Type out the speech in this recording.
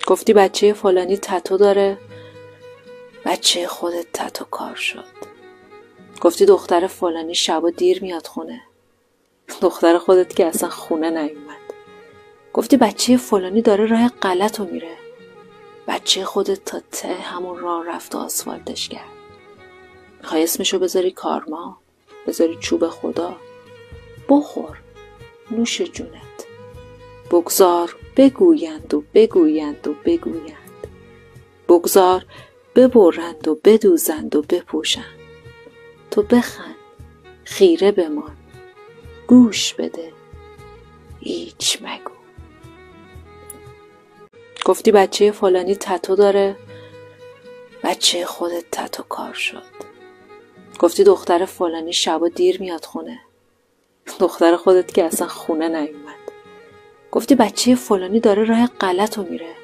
گفتی بچه فلانی تتو داره، بچه خودت تتو کار شد. گفتی دختر فلانی شبا دیر میاد خونه، دختر خودت که اصلا خونه نیومد. گفتی بچه فلانی داره راه غلط رو میره، بچه خودت تا ته همون راه رفت و آسفالتش کرد. میخوای اسمشو بذاری کارما، بذاری چوب خدا؟ بخور، نوش جونت. بگذار بگویند و بگویند و بگویند، بگذار ببرند و بدوزند و بپوشند. تو بخند، خیره بمان، گوش بده، هیچ مگو. گفتی بچه فلانی تتو داره، بچه خودت تتو کار شد. گفتی دختر فلانی شبا دیر میاد خونه، دختر خودت که اصلا خونه نیومد. گفتی بچه فلانی داره راه غلط رو میره،